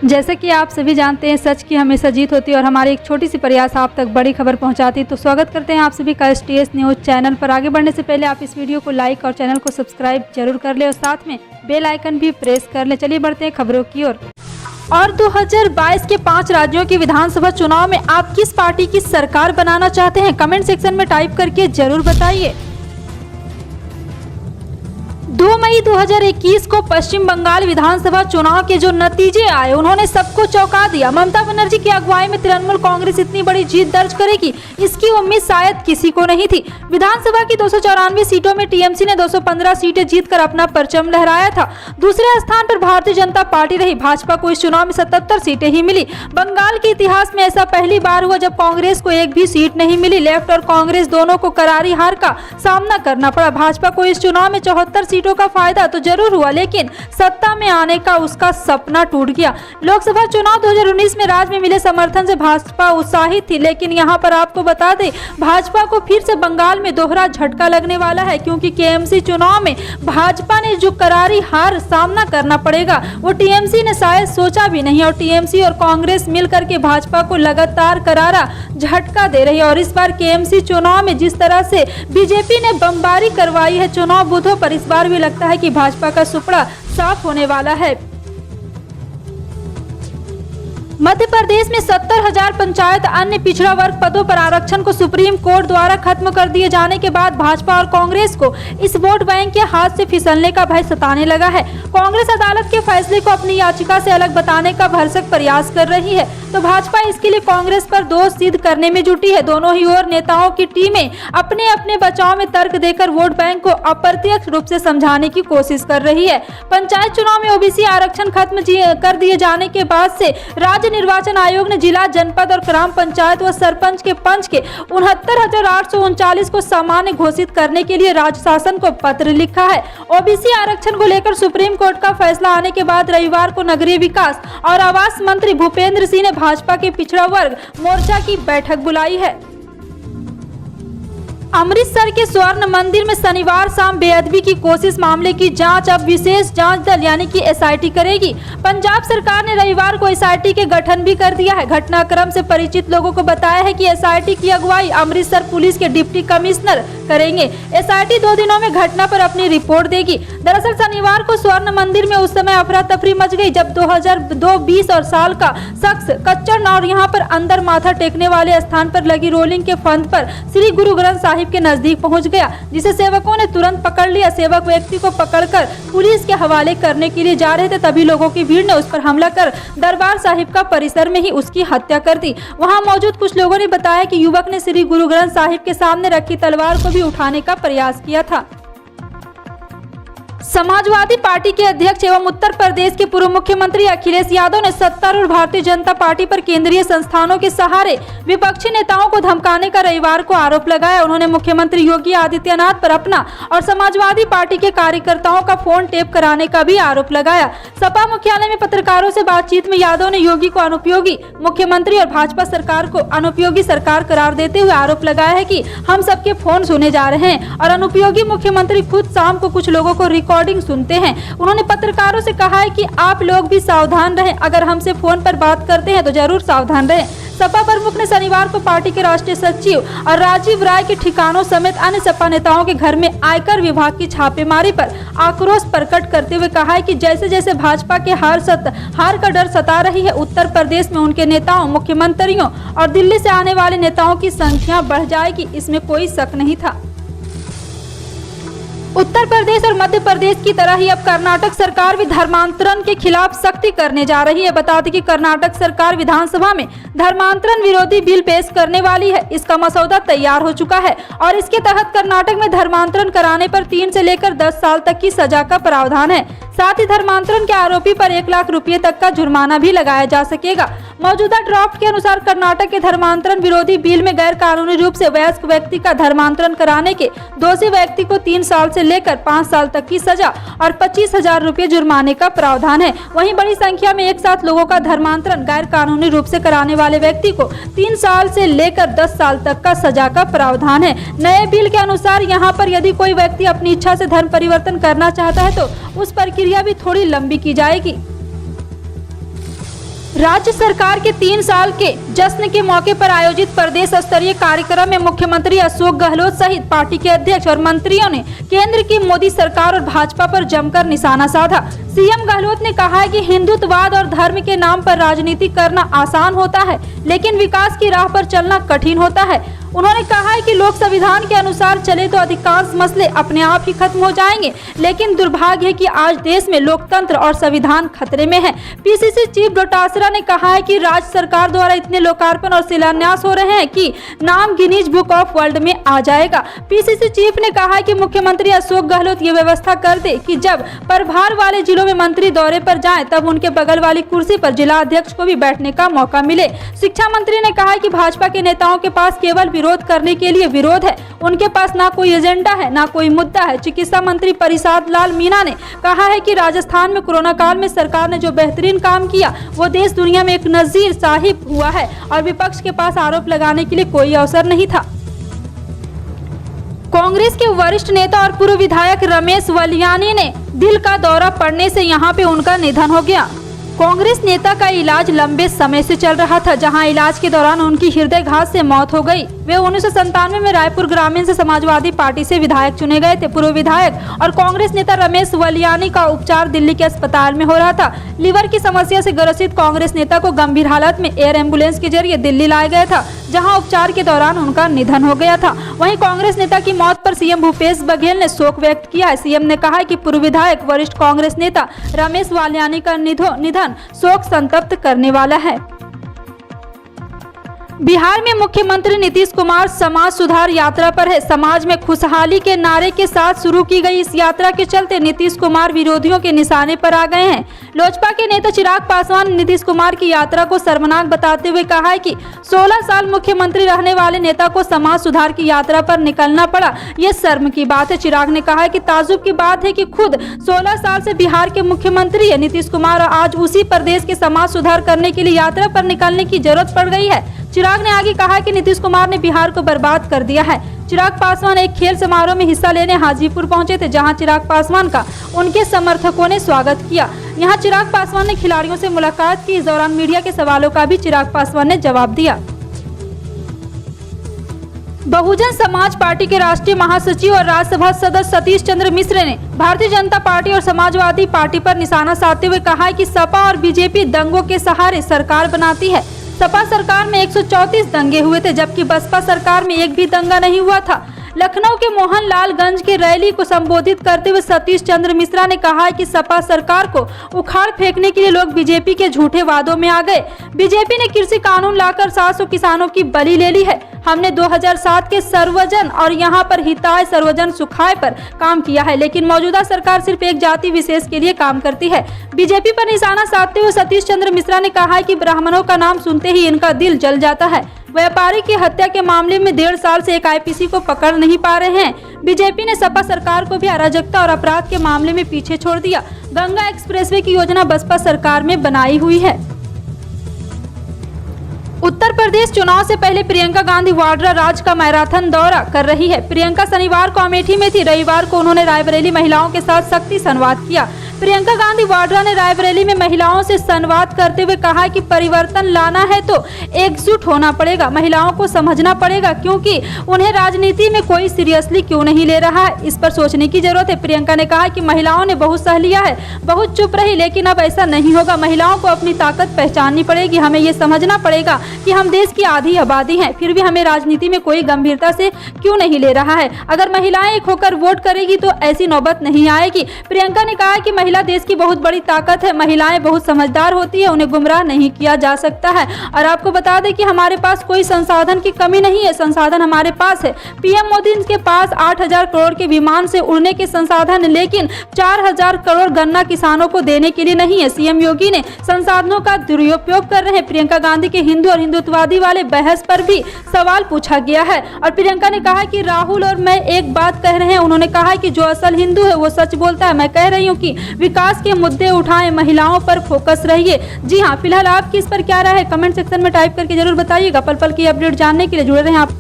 जैसे कि आप सभी जानते हैं, सच की हमेशा जीत होती है और हमारी एक छोटी सी प्रयास आप तक बड़ी खबर पहुंचाती है। तो स्वागत करते हैं आप सभी का STS न्यूज़ चैनल पर। आगे बढ़ने से पहले आप इस वीडियो को लाइक और चैनल को सब्सक्राइब जरूर कर ले और साथ में बेल आइकन भी प्रेस कर ले। चलिए बढ़ते हैं खबरों की ओर। और 2022 के 5 राज्यों के विधानसभा चुनाव में आप किस पार्टी की सरकार बनाना चाहते हैं, कमेंट सेक्शन में टाइप करके जरूर बताइए। 2 मई 2021 को पश्चिम बंगाल विधानसभा चुनाव के जो नतीजे आए उन्होंने सबको चौंका दिया। ममता बनर्जी की अगुवाई में तृणमूल कांग्रेस इतनी बड़ी जीत दर्ज करेगी, इसकी उम्मीद शायद किसी को नहीं थी। विधानसभा की 294 सीटों में टीएमसी ने 215 सीटें जीतकर अपना परचम लहराया था। दूसरे स्थान पर भारतीय जनता पार्टी रही। भाजपा को इस चुनाव में 77 सीटें ही मिली। बंगाल के इतिहास में ऐसा पहली बार हुआ जब कांग्रेस को एक भी सीट नहीं मिली। लेफ्ट और कांग्रेस दोनों को करारी हार का सामना करना पड़ा। भाजपा को इस चुनाव में 74 सीटों का फायदा तो जरूर हुआ, लेकिन सत्ता में आने का उसका सपना टूट गया। लोकसभा चुनाव 2019 में राज्य में मिले समर्थन से भाजपा उत्साहित थी, लेकिन यहां पर आपको बता दें, भाजपा को फिर से बंगाल में दोहरा झटका लगने वाला है, क्योंकि केएमसी चुनाव में भाजपा ने जो करारी हार सामना करना पड़ेगा वो टीएमसी ने शायद सोचा भी नहीं। और टीएमसी और कांग्रेस मिलकर के भाजपा को लगातार करारा झटका दे रही है। और इस बार केएमसी चुनाव में जिस तरह से बीजेपी ने बमबारी करवाई है चुनाव बूथों पर, इस बार भी लगता है कि भाजपा का सुपड़ा साफ होने वाला है। मध्य प्रदेश में 70,000 पंचायत अन्य पिछड़ा वर्ग पदों पर आरक्षण को सुप्रीम कोर्ट द्वारा खत्म कर दिए जाने के बाद भाजपा और कांग्रेस को इस वोट बैंक के हाथ से फिसलने का भय सताने लगा है। कांग्रेस अदालत के फैसले को अपनी याचिका से अलग बताने का भरसक प्रयास कर रही है, तो भाजपा इसके लिए कांग्रेस पर दोष सिद्ध करने में जुटी है। दोनों ही ओर नेताओं की टीमें अपने अपने बचाव में तर्क देकर वोट बैंक को अप्रत्यक्ष रूप से समझाने की कोशिश कर रही है। पंचायत चुनाव में ओबीसी आरक्षण खत्म कर दिए जाने के बाद से राज्य निर्वाचन आयोग ने जिला, जनपद और ग्राम पंचायत व सरपंच के पंच के 69,839 को सामान्य घोषित करने के लिए राज्य शासन को पत्र लिखा है। ओबीसी आरक्षण को लेकर सुप्रीम कोर्ट का फैसला आने के बाद रविवार को नगरीय विकास और आवास मंत्री भूपेंद्र सिंह ने भाजपा के पिछड़ा वर्ग मोर्चा की बैठक बुलाई है। अमृतसर के स्वर्ण मंदिर में शनिवार शाम बेअदबी की कोशिश मामले की जांच अब विशेष जांच दल यानी कि SIT करेगी। पंजाब सरकार ने रविवार को SIT के गठन भी कर दिया है। घटनाक्रम से परिचित लोगों को बताया है कि SIT की अगुवाई अमृतसर पुलिस के डिप्टी कमिश्नर करेंगे। SIT 2 दिनों में घटना पर अपनी रिपोर्ट देगी। दरअसल शनिवार को स्वर्ण मंदिर में उस समय अफरा तफरी मच गई जब 2020 और साल का शख्स कच्चर और यहाँ पर अंदर माथा टेकने वाले स्थान पर लगी रोलिंग के फंद पर श्री गुरु ग्रंथ साहिब के नजदीक पहुंच गया, जिसे सेवकों ने तुरंत पकड़ लिया। सेवक व्यक्ति को पकड़कर पुलिस के हवाले करने के लिए जा रहे थे, तभी लोगों की भीड़ ने उस पर हमला कर दरबार साहिब का परिसर में ही उसकी हत्या कर दी। वहां मौजूद कुछ लोगों ने बताया कि युवक ने श्री गुरु ग्रंथ साहिब के सामने रखी तलवार को भी उठाने का प्रयास किया था। समाजवादी पार्टी के अध्यक्ष एवं उत्तर प्रदेश के पूर्व मुख्यमंत्री अखिलेश यादव ने सत्तारूढ़ भारतीय जनता पार्टी पर केंद्रीय संस्थानों के सहारे विपक्षी नेताओं को धमकाने का रविवार को आरोप लगाया। उन्होंने मुख्यमंत्री योगी आदित्यनाथ पर अपना और समाजवादी पार्टी के कार्यकर्ताओं का फोन टेप कराने का भी आरोप लगाया। सपा मुख्यालय में पत्रकारों से बातचीत में यादव ने योगी को अनुपयोगी मुख्यमंत्री और भाजपा सरकार को अनुपयोगी सरकार करार देते हुए आरोप लगाया है कि हम सबके फोन सुने जा रहे हैं और अनुपयोगी मुख्यमंत्री खुद शाम को कुछ लोगों को रिकॉर्डिंग सुनते हैं। उन्होंने पत्रकारों से कहा है कि आप लोग भी सावधान रहें, अगर हमसे फोन पर बात करते हैं तो जरूर सावधान रहें। सपा प्रमुख ने शनिवार को पार्टी के राष्ट्रीय सचिव और राजीव राय के ठिकानों समेत अन्य सपा नेताओं के घर में आयकर विभाग की छापेमारी पर आक्रोश प्रकट करते हुए कहा है कि जैसे जैसे भाजपा के हार का डर सता रही है, उत्तर प्रदेश में उनके नेताओं, मुख्यमंत्रियों और दिल्ली से आने वाले नेताओं की संख्या बढ़ जाएगी, इसमें कोई शक नहीं था। उत्तर प्रदेश और मध्य प्रदेश की तरह ही अब कर्नाटक सरकार भी धर्मांतरण के खिलाफ सख्ती करने जा रही है। बता दें कि कर्नाटक सरकार विधानसभा में धर्मांतरण विरोधी बिल पेश करने वाली है। इसका मसौदा तैयार हो चुका है और इसके तहत कर्नाटक में धर्मांतरण कराने पर 3 से लेकर 10 साल तक की सजा का प्रावधान है। साथ ही धर्मांतरण के आरोपी पर 1 लाख रुपए तक का जुर्माना भी लगाया जा सकेगा। मौजूदा ड्राफ्ट के अनुसार कर्नाटक के धर्मांतरण विरोधी बिल में गैर कानूनी रूप से वयस्क व्यक्ति का धर्मांतरण कराने के दोषी व्यक्ति को 3 साल से लेकर 5 साल तक की सजा और 25,000 रुपए जुर्माने का प्रावधान है। वहीं बड़ी संख्या में एक साथ लोगों का धर्मांतरण गैर कानूनी रूप से कराने वाले व्यक्ति को 3 साल से लेकर 10 साल तक का सजा का प्रावधान है। नए बिल के अनुसार यहाँ पर यदि कोई व्यक्ति अपनी इच्छा से धर्म परिवर्तन करना चाहता है तो उस प्रक्रिया भी थोड़ी लंबी की जाएगी। राज्य सरकार के 3 साल के जश्न के मौके पर आयोजित प्रदेश स्तरीय कार्यक्रम में मुख्यमंत्री अशोक गहलोत सहित पार्टी के अध्यक्ष और मंत्रियों ने केंद्र की मोदी सरकार और भाजपा पर जमकर निशाना साधा। सीएम गहलोत ने कहा है कि हिंदुत्ववाद और धर्म के नाम पर राजनीति करना आसान होता है, लेकिन विकास की राह पर चलना कठिन होता है। उन्होंने कहा है कि लोक संविधान के अनुसार चले तो अधिकांश मसले अपने आप ही खत्म हो जाएंगे, लेकिन दुर्भाग्य है कि आज देश में लोकतंत्र और संविधान खतरे में है। पीसीसी चीफ डोटासरा ने कहा है कि राज्य सरकार द्वारा इतने लोकार्पण और शिलान्यास हो रहे हैं कि नाम गिनीज बुक ऑफ वर्ल्ड में आ जाएगा। पीसीसी चीफ ने कहा है कि मुख्यमंत्री अशोक गहलोत ये व्यवस्था कर दे कि जब प्रभार वाले जिलों में मंत्री दौरे पर जाएं, तब उनके बगल वाली कुर्सी पर जिला अध्यक्ष को भी बैठने का मौका मिले। शिक्षा मंत्री ने कहा है कि भाजपा के नेताओं के पास केवल विरोध करने के लिए विरोध है, उनके पास ना कोई एजेंडा है, ना कोई मुद्दा है। चिकित्सा मंत्री परिसाद लाल मीणा ने कहा है कि राजस्थान में कोरोना काल में सरकार ने जो बेहतरीन काम किया वो देश दुनिया में एक नजीर साहिब हुआ है और विपक्ष के पास आरोप लगाने के लिए कोई अवसर नहीं था। कांग्रेस के वरिष्ठ नेता और पूर्व विधायक रमेश वलियानी ने दिल का दौरा पड़ने से यहां पे उनका निधन हो गया। कांग्रेस नेता का इलाज लंबे समय से चल रहा था, जहां इलाज के दौरान उनकी हृदयघात से मौत हो गई। वे 1997 में रायपुर ग्रामीण से समाजवादी पार्टी से विधायक चुने गए थे। पूर्व विधायक और कांग्रेस नेता रमेश वलियानी का उपचार दिल्ली के अस्पताल में हो रहा था। लीवर की समस्या से ग्रसित कांग्रेस नेता को गंभीर हालत में एयर एम्बुलेंस के जरिए दिल्ली लाया गया था, जहां उपचार के दौरान उनका निधन हो गया था। वहीं कांग्रेस नेता की मौत पर सीएम भूपेश बघेल ने शोक व्यक्त किया है। सीएम ने कहा है कि पूर्व विधायक वरिष्ठ कांग्रेस नेता रमेश वलियानी का निधन शोक संतप्त करने वाला है। बिहार में मुख्यमंत्री नीतीश कुमार समाज सुधार यात्रा पर है। समाज में खुशहाली के नारे के साथ शुरू की गई इस यात्रा के चलते नीतीश कुमार विरोधियों के निशाने पर आ गए हैं। लोजपा के नेता चिराग पासवान ने नीतीश कुमार की यात्रा को शर्मनाक बताते हुए कहा है कि 16 साल मुख्यमंत्री रहने वाले नेता को समाज सुधार की यात्रा पर निकलना पड़ा, ये शर्म की बात है। चिराग ने कहा है कि ताज्जुब की बात है कि खुद 16 साल से बिहार के मुख्यमंत्री है नीतीश कुमार, आज उसी प्रदेश के समाज सुधार करने के लिए यात्रा पर निकलने की जरूरत पड़ गई है। चिराग ने आगे कहा कि नीतीश कुमार ने बिहार को बर्बाद कर दिया है। चिराग पासवान एक खेल समारोह में हिस्सा लेने हाजीपुर पहुंचे थे, जहां चिराग पासवान का उनके समर्थकों ने स्वागत किया। यहां चिराग पासवान ने खिलाड़ियों से मुलाकात की। इस दौरान मीडिया के सवालों का भी चिराग पासवान ने जवाब दिया। बहुजन समाज पार्टी के राष्ट्रीय महासचिव और राज्यसभा सदस्य सतीश चंद्र मिश्र ने भारतीय जनता पार्टी और समाजवादी पार्टी पर निशाना साधते हुए कहा है कि सपा और बीजेपी दंगों के सहारे सरकार बनाती है। सपा सरकार में 134 दंगे हुए थे, जबकि बसपा सरकार में एक भी दंगा नहीं हुआ था। लखनऊ के मोहनलालगंज के रैली को संबोधित करते हुए सतीश चंद्र मिश्रा ने कहा कि सपा सरकार को उखाड़ फेंकने के लिए लोग बीजेपी के झूठे वादों में आ गए। बीजेपी ने कृषि कानून लाकर 700 किसानों की बलि ले ली है। हमने 2007 के सर्वजन और यहाँ पर हिताय सर्वजन सुखाय पर काम किया है, लेकिन मौजूदा सरकार सिर्फ एक जाति विशेष के लिए काम करती है। बीजेपी पर निशाना साधते हुए सतीश चंद्र मिश्रा ने कहा कि ब्राह्मणों का नाम सुनते ही इनका दिल जल जाता है। व्यापारी की हत्या के मामले में 1.5 साल से एक आईपीसी को पकड़ नहीं पा रहे हैं। बीजेपी ने सपा सरकार को भी अराजकता और अपराध के मामले में पीछे छोड़ दिया। गंगा एक्सप्रेसवे की योजना बसपा सरकार में बनाई हुई है। उत्तर प्रदेश चुनाव से पहले प्रियंका गांधी वाड्रा राज्य का मैराथन दौरा कर रही है। प्रियंका शनिवार को अमेठी में थी। रविवार को उन्होंने रायबरेली महिलाओं के साथ शक्ति संवाद किया। प्रियंका गांधी वाड्रा ने रायबरेली में महिलाओं से संवाद करते हुए कहा कि परिवर्तन लाना है तो एकजुट होना पड़ेगा, महिलाओं को समझना पड़ेगा, क्योंकि उन्हें राजनीति में कोई सीरियसली क्यों नहीं ले रहा है, इस पर सोचने की जरूरत है। प्रियंका ने कहा कि महिलाओं ने बहुत सह लिया है, बहुत चुप रही, लेकिन अब ऐसा नहीं होगा। महिलाओं को अपनी ताकत पहचाननी पड़ेगी। हमें ये समझना पड़ेगा कि हम देश की आधी आबादी हैं, फिर भी हमें राजनीति में कोई गंभीरता से क्यों नहीं ले रहा है। अगर महिलाएं एक होकर वोट करेगी तो ऐसी नौबत नहीं आएगी। प्रियंका ने कहा कि महिला देश की बहुत बड़ी ताकत है। महिलाएं बहुत समझदार होती है, उन्हें गुमराह नहीं किया जा सकता है। और आपको बता दें कि हमारे पास कोई संसाधन की कमी नहीं है, संसाधन हमारे पास है। पीएम मोदी के पास 8,000 करोड़ के विमान से उड़ने के संसाधन, लेकिन 4,000 करोड़ गन्ना किसानों को देने के लिए नहीं है। सीएम योगी ने संसाधनों का दुरुपयोग कर रहे हैं। प्रियंका गांधी के हिंदू और हिंदुत्ववादी वाले बहस पर भी सवाल पूछा गया है और प्रियंका ने कहा कि राहुल और मैं एक बात कह रहे हैं। उन्होंने कहा कि जो असल हिंदू है वो सच बोलता है। मैं कह रही हूँ कि विकास के मुद्दे उठाएं, महिलाओं पर फोकस रहिए। जी हाँ, फिलहाल आपकी इस पर क्या राय है कमेंट सेक्शन में टाइप करके जरूर बताइएगा। पल पल की अपडेट जानने के लिए जुड़े रहें आप।